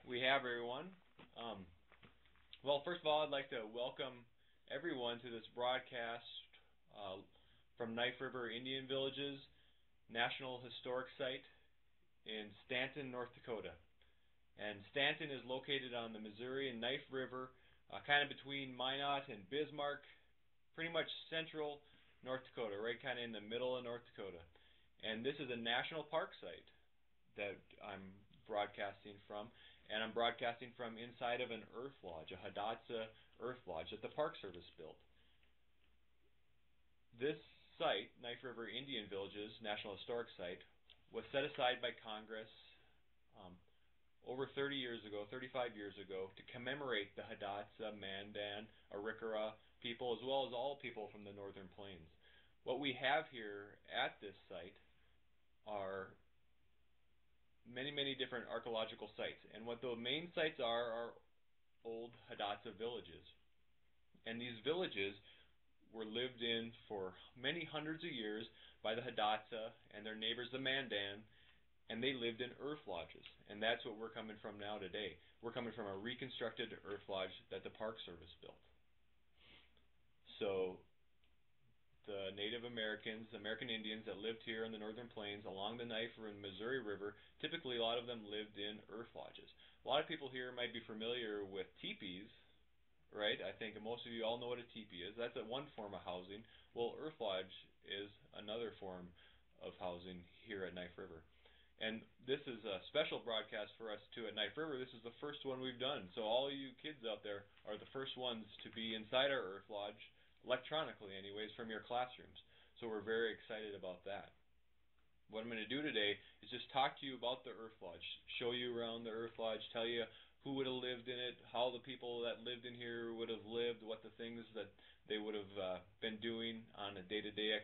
we have, everyone. Well, first of all, I'd like to welcome everyone to this broadcast from Knife River Indian Village's National Historic Site in Stanton, North Dakota. And Stanton is located on the Missouri and Knife River, kind of between Minot and Bismarck, pretty much central North Dakota, right kind of in the middle of North Dakota. And this is a national park site that I'm broadcasting from, and I'm broadcasting from inside of an earth lodge, a Hidatsa earth lodge that the Park Service built. This site, Knife River Indian Village's National Historic Site, was set aside by Congress over 30 years ago, 35 years ago, to commemorate the Hidatsa, Mandan, Arikara people, as well as all people from the Northern Plains. What we have here at this site are many different archaeological sites. And what the main sites are old Hidatsa villages. And these villages were lived in for many hundreds of years by the Hidatsa and their neighbors, the Mandan, and they lived in earth lodges. And that's what we're coming from now today. We're coming from a reconstructed earth lodge that the Park Service built. So the Native Americans, American Indians that lived here in the Northern Plains along the Knife and Missouri River, typically a lot of them lived in earth lodges. A lot of people here might be familiar with teepees, right? I think most of you all know what a teepee is. That's one form of housing. Well, earth lodge is another form of housing here at Knife River. And this is a special broadcast for us too at Knife River. This is the first one we've done. So all you kids out there are the first ones to be inside our earth lodge, electronically anyways, from your classrooms. So we're very excited about that. What I'm going to do today is just talk to you about the earth lodge, show you around the earth lodge, tell you who would have lived in it, how the people that lived in here would have lived, what the things that they would have been doing on a day-to-day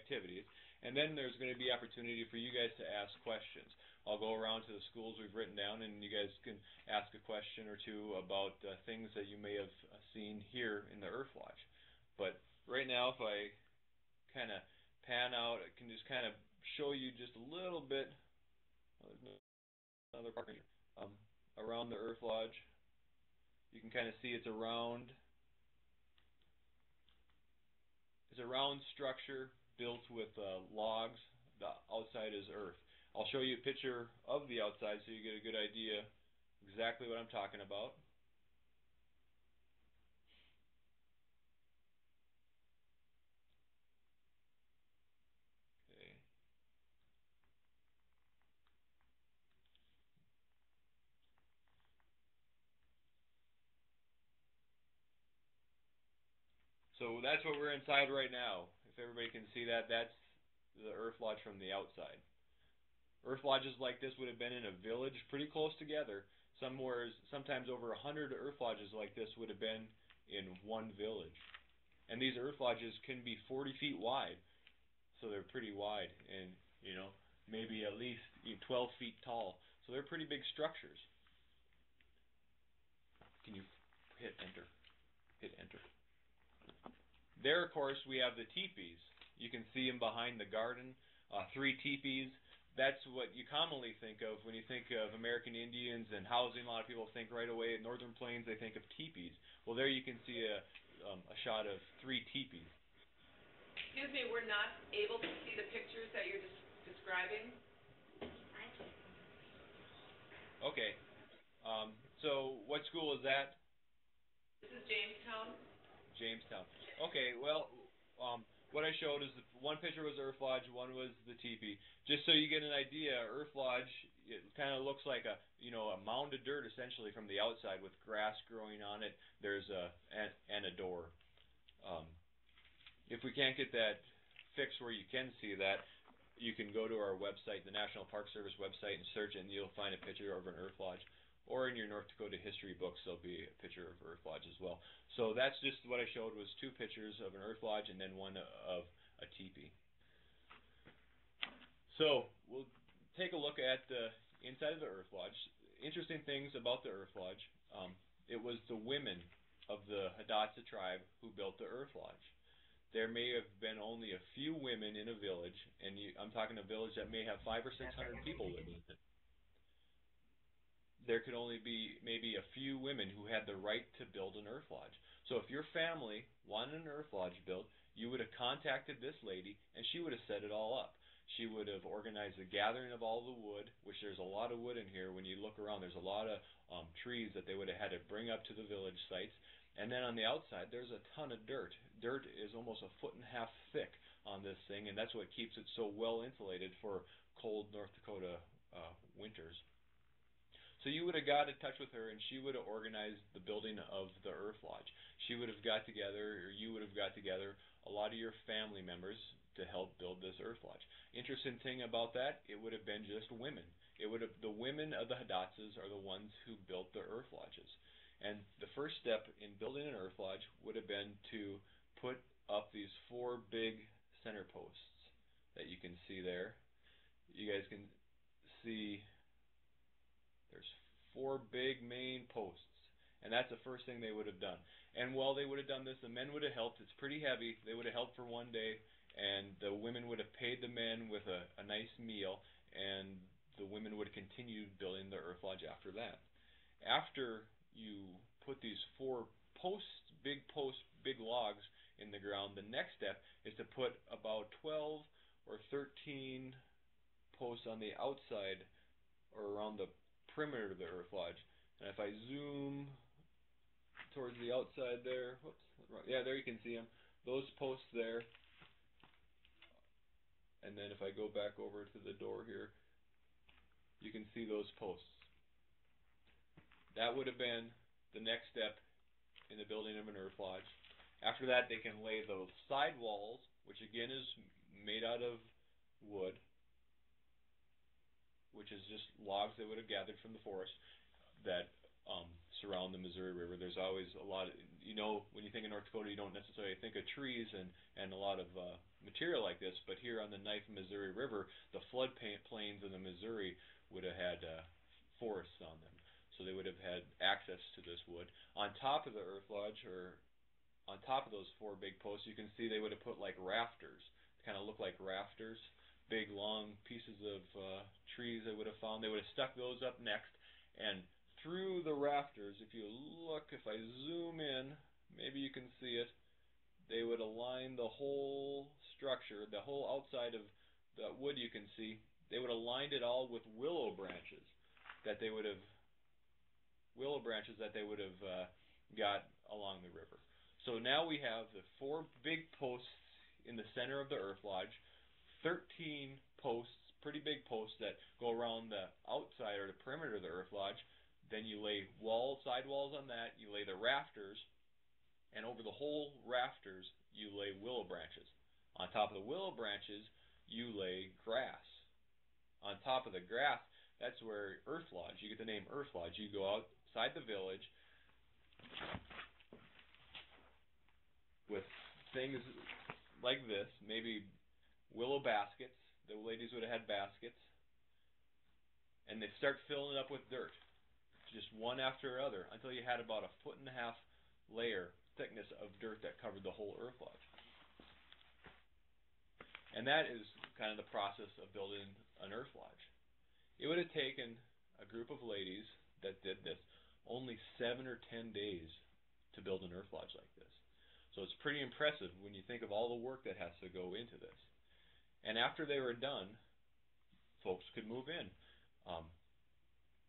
activities. And then there's going to be opportunity for you guys to ask questions. I'll go around to the schools we've written down, and you guys can ask a question or two about things that you may have seen here in the earth lodge. But right now, if I kind of pan out, I can just kind of show you just a little bit. There's another part here. Around the earth lodge. You can kind of see it's a round structure built with logs. The outside is earth. I'll show you a picture of the outside so you get a good idea exactly what I'm talking about. Okay. So that's what we're inside right now. If everybody can see that, that's the earth lodge from the outside. Earth lodges like this would have been in a village pretty close together. Sometimes over 100 earth lodges like this would have been in one village. And these earth lodges can be 40 feet wide. So they're pretty wide and, maybe at least 12 feet tall. So they're pretty big structures. Can you hit enter? Hit enter. There, of course, we have the teepees. You can see them behind the garden. 3 teepees. That's what you commonly think of when you think of American Indians and housing. A lot of people think right away at Northern Plains, they think of teepees. Well, there you can see a shot of 3 teepees. Excuse me, we're not able to see the pictures that you're describing. Okay. So what school is that? This is Jamestown. Jamestown. Okay, well, what I showed is one picture was Earth Lodge, one was the teepee. Just so you get an idea, Earth Lodge, it kind of looks like a mound of dirt essentially from the outside with grass growing on it. There's and a door. If we can't get that fixed where you can see that, you can go to our website, the National Park Service website, and search it, and you'll find a picture of an Earth Lodge. Or in your North Dakota history books, there'll be a picture of Earth Lodge as well. So that's just what I showed was 2 pictures of an Earth Lodge and then one of a teepee. So we'll take a look at the inside of the Earth Lodge. Interesting things about the Earth Lodge. It was the women of the Hidatsa tribe who built the Earth Lodge. There may have been only a few women in a village, and I'm talking a village that may have 500 or 600 people living in it. there could only be maybe a few women who had the right to build an earth lodge. So if your family wanted an earth lodge built, you would have contacted this lady, and she would have set it all up. She would have organized the gathering of all the wood, which there's a lot of wood in here. When you look around, there's a lot of trees that they would have had to bring up to the village sites. And then on the outside, there's a ton of dirt. Dirt is almost 1.5 feet thick on this thing, and that's what keeps it so well insulated for cold North Dakota winters. So you would have got in touch with her, and she would have organized the building of the earth lodge. She would have got together, or you would have got together, a lot of your family members to help build this earth lodge. Interesting thing about that, it would have been just women. It would have, the women of the Hidatsas are the ones who built the earth lodges. And the first step in building an earth lodge would have been to put up these 4 big center posts that you can see there. You guys can see there's 4 big main posts, and that's the first thing they would have done. And while they would have done this, the men would have helped. It's pretty heavy. They would have helped for one day, and the women would have paid the men with a nice meal, and the women would have continued building the earth lodge after that. After you put these 4 posts, big logs in the ground, the next step is to put about 12 or 13 posts on the outside or around the perimeter of the earth lodge. And if I zoom towards the outside there, whoops, yeah, there you can see them, those posts there. And then if I go back over to the door here, you can see those posts. That would have been the next step in the building of an earth lodge. After that, they can lay those side walls, which again is made out of wood, which is just logs they would have gathered from the forest that surround the Missouri River. There's always a lot of, when you think of North Dakota, you don't necessarily think of trees and a lot of material like this, but here on the Knife Missouri River, the flood plains of the Missouri would have had forests on them. So they would have had access to this wood. On top of the earth lodge, or on top of those 4 big posts, you can see they would have put like rafters. They kind of look like rafters. Big long pieces of trees they would have found. They would have stuck those up next, and through the rafters, if you look, if I zoom in, maybe you can see it, they would align the whole structure, the whole outside of the wood you can see, they would have lined it all with willow branches that they would have got along the river. So now we have the 4 big posts in the center of the earth lodge, 13 posts, pretty big posts that go around the outside or the perimeter of the earth lodge. Then you lay side walls on that, you lay the rafters, and over the whole rafters you lay willow branches. On top of the willow branches you lay grass. On top of the grass, that's where earth lodge, you get the name earth lodge. You go outside the village with things like this, maybe willow baskets. The ladies would have had baskets, and they'd start filling it up with dirt, just one after another, until you had about 1.5 foot layer thickness of dirt that covered the whole earth lodge. And that is kind of the process of building an earth lodge. It would have taken a group of ladies that did this only 7 or 10 days to build an earth lodge like this. So it's pretty impressive when you think of all the work that has to go into this. And after they were done, folks could move in.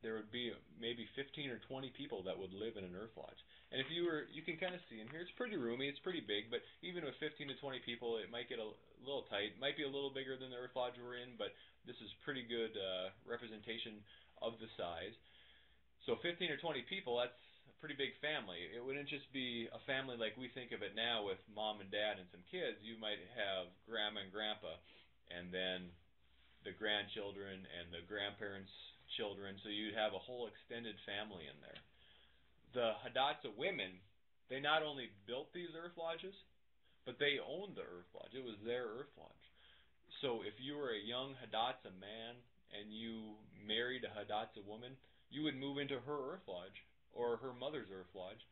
There would be maybe 15 or 20 people that would live in an earth lodge. And if you can kind of see in here, it's pretty roomy, it's pretty big, but even with 15 to 20 people, it might get a little tight. It might be a little bigger than the earth lodge we're in, but this is pretty good representation of the size. So 15 or 20 people, that's a pretty big family. It wouldn't just be a family like we think of it now with mom and dad and some kids. You might have grandma and grandpa, and then the grandchildren and the grandparents' children, so you'd have a whole extended family in there. The Hidatsa women, they not only built these earth lodges, but they owned the earth lodge. It was their earth lodge. So if you were a young Hidatsa man and you married a Hidatsa woman, you would move into her earth lodge or her mother's earth lodge